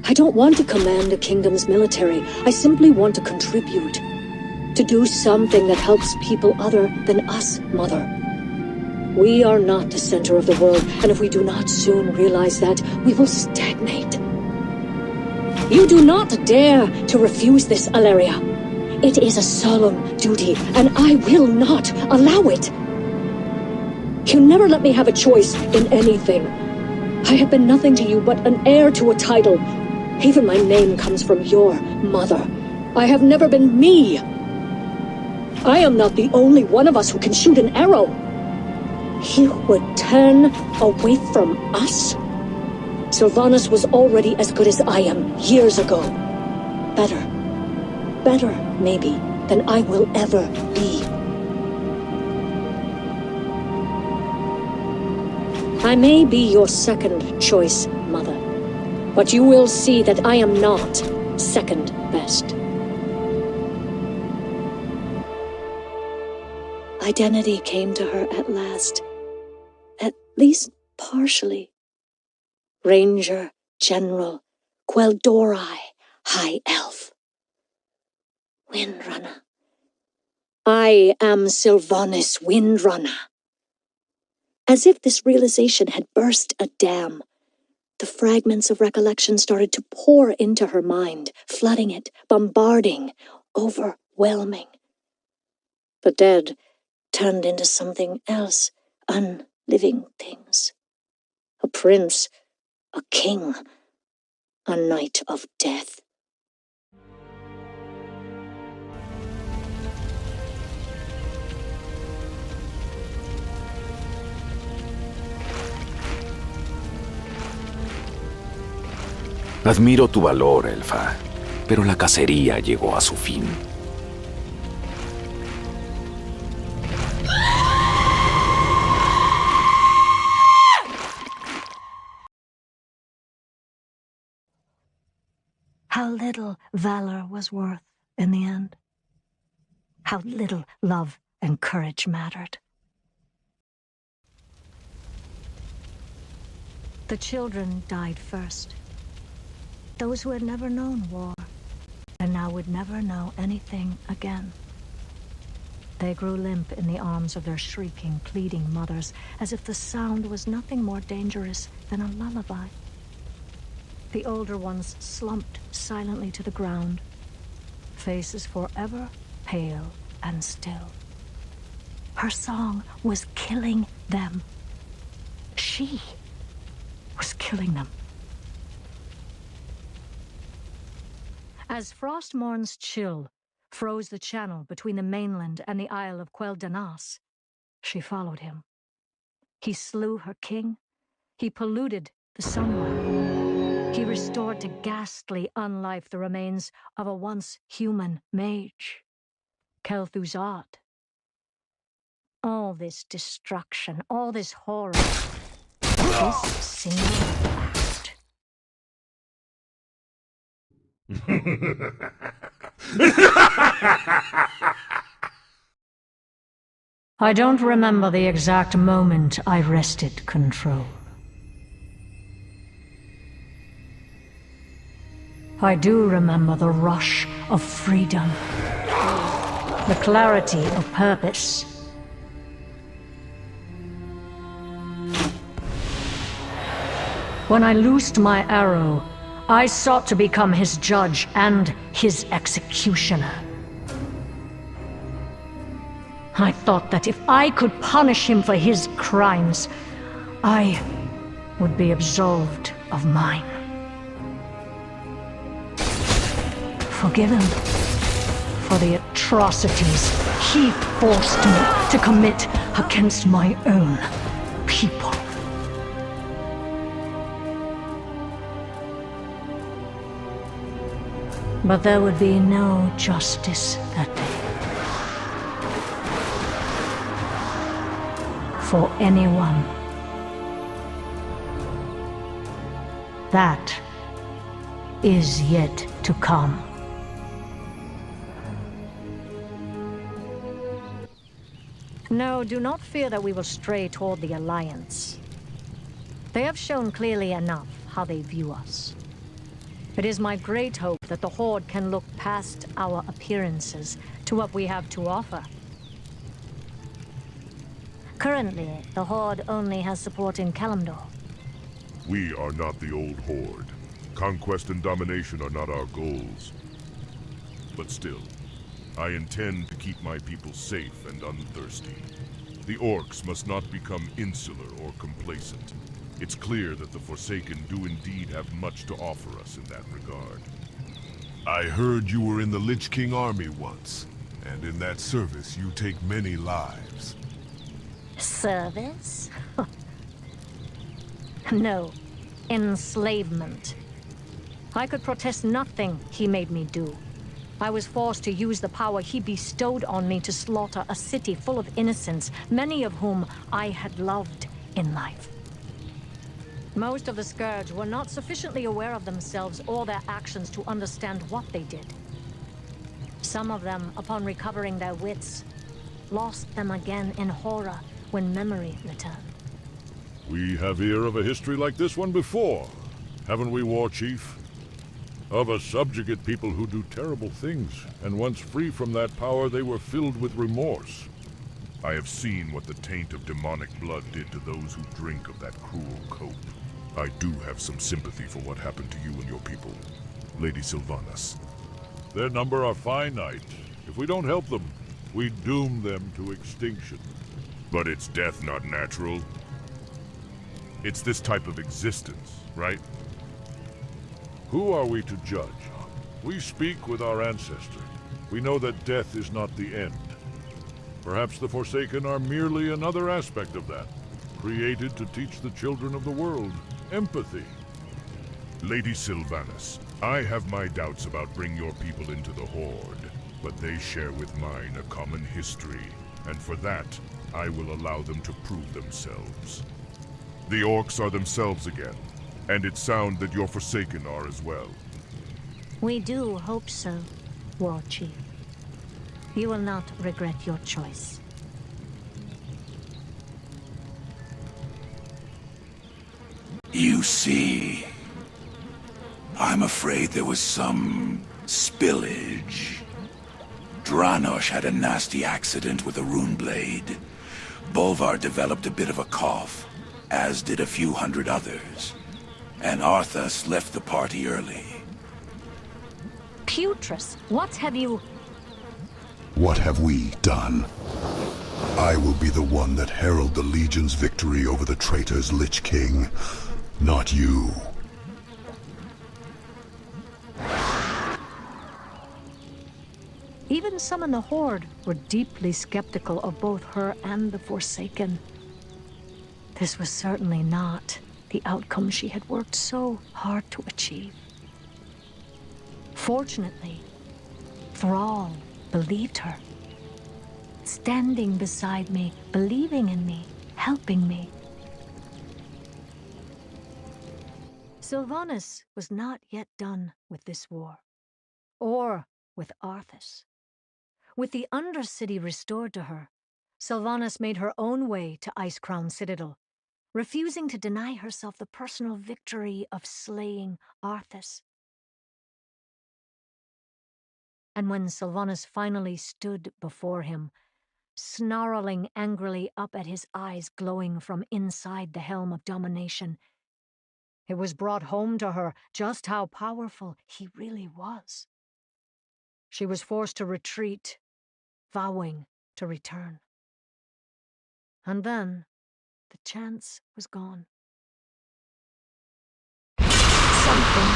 I don't want to command a kingdom's military. I simply want to contribute. To do something that helps people other than us, Mother. We are not the center of the world, and if we do not soon realize that, we will stagnate. You do not dare to refuse this, Alleria. It is a solemn duty, and I will not allow it. You never let me have a choice in anything. I have been nothing to you but an heir to a title. Even my name comes from your mother. I have never been me. I am not the only one of us who can shoot an arrow. You would turn away from us? Sylvanas was already as good as I am years ago. Better. Better, maybe, than I will ever be. I may be your second choice, Mother, but you will see that I am not second best. Identity came to her at last, at least partially. Ranger, General, Quel'Dorei, High Elf. Windrunner. I am Sylvanas Windrunner. As if this realization had burst a dam, the fragments of recollection started to pour into her mind, flooding it, bombarding, overwhelming. The dead turned into something else, unliving things. A prince, a king, a knight of death. Admiro tu valor, Elfa, pero la cacería llegó a su fin. How little valor was worth in the end. How little love and courage mattered. The children died first. Those who had never known war, and now would never know anything again. They grew limp in the arms of their shrieking, pleading mothers, as if the sound was nothing more dangerous than a lullaby. The older ones slumped silently to the ground, faces forever pale and still. Her song was killing them. She was killing them. As Frostmourn's chill froze the channel between the mainland and the Isle of Quel'Danas, she followed him. He slew her king. He polluted the sunlight. He restored to ghastly unlife the remains of a once human mage, Kel'Thuzad. All this destruction, all this horror, this single act. I don't remember the exact moment I wrested control. I do remember the rush of freedom, the clarity of purpose. When I loosed my arrow, I sought to become his judge and his executioner. I thought that if I could punish him for his crimes, I would be absolved of mine. Forgiven for the atrocities he forced me to commit against my own people. But there would be no justice that day. For anyone. That is yet to come. No, do not fear that we will stray toward the Alliance. They have shown clearly enough how they view us. It is my great hope that the Horde can look past our appearances to what we have to offer. Currently, the Horde only has support in Kalimdor. We are not the old Horde. Conquest and domination are not our goals. But still, I intend to keep my people safe and unthirsty. The orcs must not become insular or complacent. It's clear that the Forsaken do indeed have much to offer us in that regard. I heard you were in the Lich King army once, and in that service you take many lives. Service? No, enslavement. I could protest nothing he made me do. I was forced to use the power he bestowed on me to slaughter a city full of innocents, many of whom I had loved in life. Most of the Scourge were not sufficiently aware of themselves or their actions to understand what they did. Some of them, upon recovering their wits, lost them again in horror when memory returned. We have ear of a history like this one before, haven't we, War Chief? Of a subjugate people who do terrible things, and once free from that power, they were filled with remorse. I have seen what the taint of demonic blood did to those who drink of that cruel cope. I do have some sympathy for what happened to you and your people, Lady Sylvanas. Their number are finite. If we don't help them, we doom them to extinction. But it's death, not natural. It's this type of existence, right? Who are we to judge? We speak with our ancestors. We know that death is not the end. Perhaps the Forsaken are merely another aspect of that, created to teach the children of the world empathy. Lady Sylvanas, I have my doubts about bringing your people into the Horde, but they share with mine a common history, and for that, I will allow them to prove themselves. The orcs are themselves again, and it's sound that your Forsaken are as well. We do hope so, War Chief. You will not regret your choice. You see, I'm afraid there was some spillage. Dranosh had a nasty accident with a rune blade. Bolvar developed a bit of a cough, as did a few hundred others. And Arthas left the party early. Putris, what have you... What have we done? I will be the one that herald the Legion's victory over the traitor's Lich King, not you. Even some in the Horde were deeply skeptical of both her and the Forsaken. This was certainly not the outcome she had worked so hard to achieve. Fortunately, Thrall believed her. Standing beside me, believing in me, helping me. Sylvanas was not yet done with this war, or with Arthas. With the Undercity restored to her, Sylvanas made her own way to Icecrown Citadel, refusing to deny herself the personal victory of slaying Arthas. And when Sylvanas finally stood before him, snarling angrily up at his eyes glowing from inside the helm of domination, it was brought home to her just how powerful he really was. She was forced to retreat, vowing to return. And then, the chance was gone. Something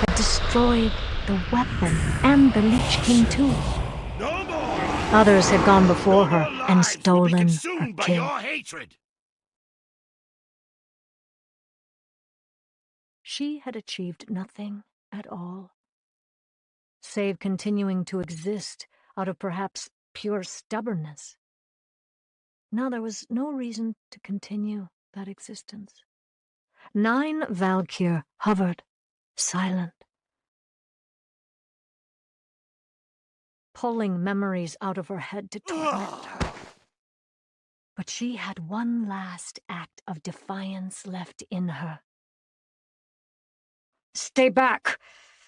had destroyed the weapon and the Lich King too. No more! Others had gone before her and Lives will be stolen her consumed by kill. your hatred. She had achieved nothing at all, save continuing to exist out of perhaps pure stubbornness. Now there was no reason to continue that existence. 9 Valkyr hovered, silent, pulling memories out of her head to torment her. But she had one last act of defiance left in her. "Stay back!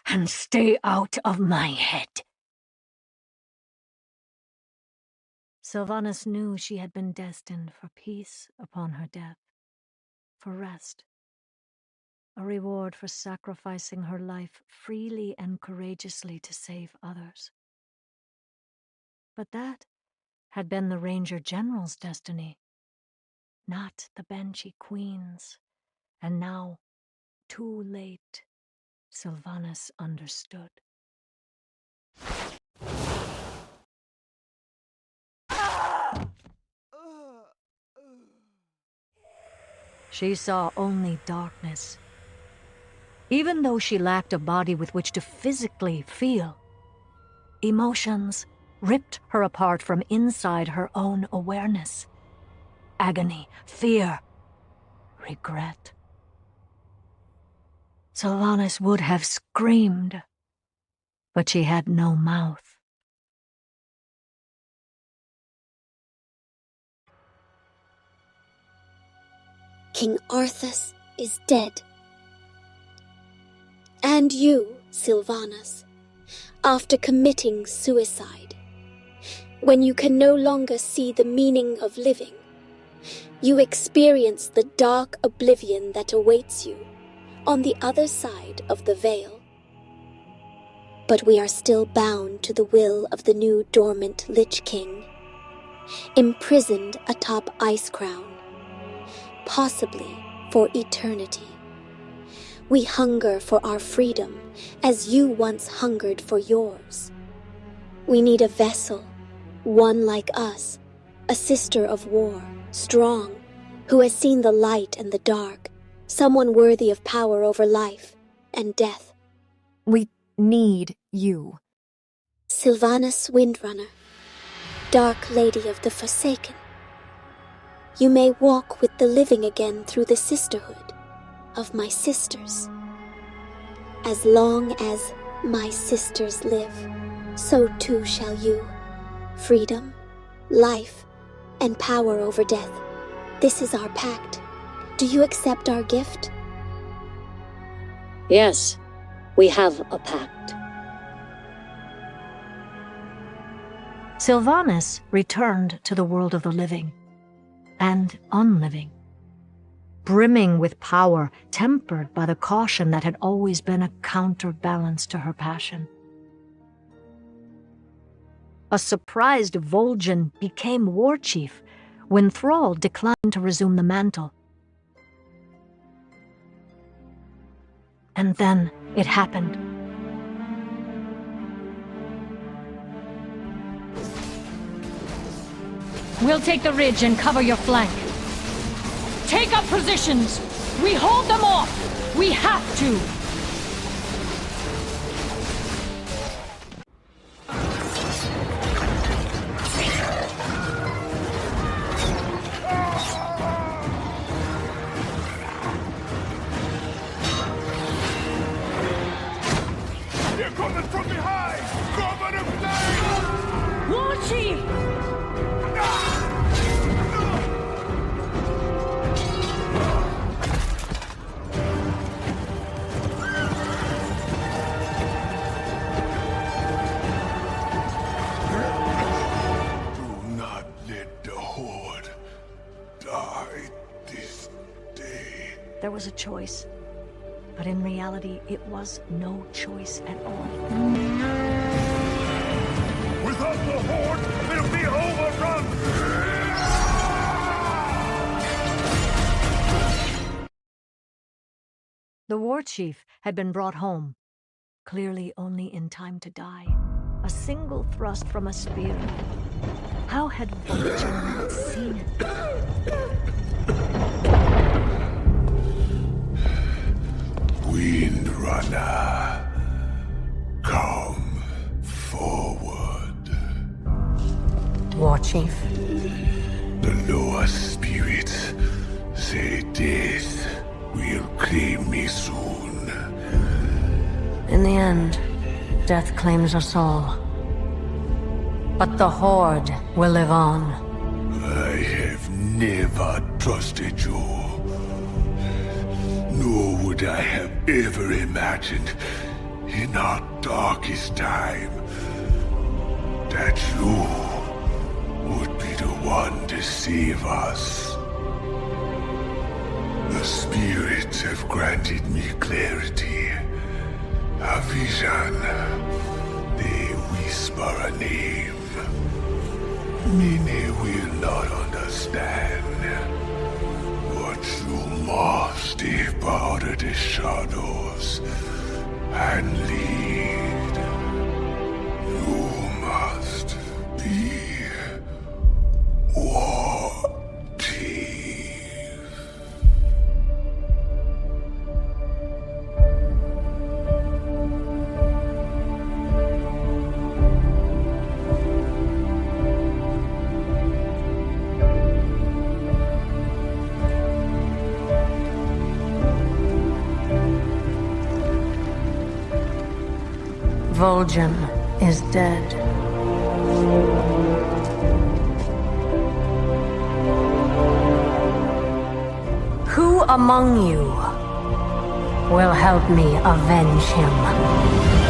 and stay out of my head. Sylvanas knew she had been destined for peace upon her death, for rest, a reward for sacrificing her life freely and courageously to save others. But that had been the Ranger General's destiny, not the Banshee Queen's. And now, too late, Sylvanas understood. She saw only darkness. Even though she lacked a body with which to physically feel, emotions ripped her apart from inside her own awareness. Agony, fear, regret. Sylvanas would have screamed, but she had no mouth. King Arthas is dead. And you, Sylvanas, after committing suicide, when you can no longer see the meaning of living, you experience the dark oblivion that awaits you on the other side of the veil. But we are still bound to the will of the new dormant Lich King, imprisoned atop Ice Crown, possibly for eternity. We hunger for our freedom as you once hungered for yours. We need a vessel, one like us, a sister of war, strong, who has seen the light and the dark, someone worthy of power over life and death. We need you. Sylvanas Windrunner, Dark Lady of the Forsaken. You may walk with the living again through the sisterhood of my sisters. As long as my sisters live, so too shall you. Freedom, life, and power over death. This is our pact. Do you accept our gift? Yes, we have a pact. Sylvanas returned to the world of the living and unliving, brimming with power, tempered by the caution that had always been a counterbalance to her passion. A surprised Vol'jin became war chief when Thrall declined to resume the mantle. And then it happened. We'll take the ridge and cover your flank. Take up positions! We hold them off! We have to! They're coming from behind! Cover the flank! War Chief! Do not let the Horde die this day. There was a choice, but in reality, it was no choice at all. Without the Horde, we'll be overrun! The war chief had been brought home, clearly only in time to die. A single thrust from a spear. How had Vol'jin not seen it? Windrunner, come forward. War Chief. The lower spirits say death will claim me soon. In the end, death claims us all. But the Horde will live on. I have never trusted you. Nor would I have ever imagined in our darkest time, that you would be the one to save us. The spirits have granted me clarity, a vision. They whisper a name. Many will not understand, but you must step out of the shadows and lead. You must be War Chief. Vol'jin is dead. Who among you will help me avenge him?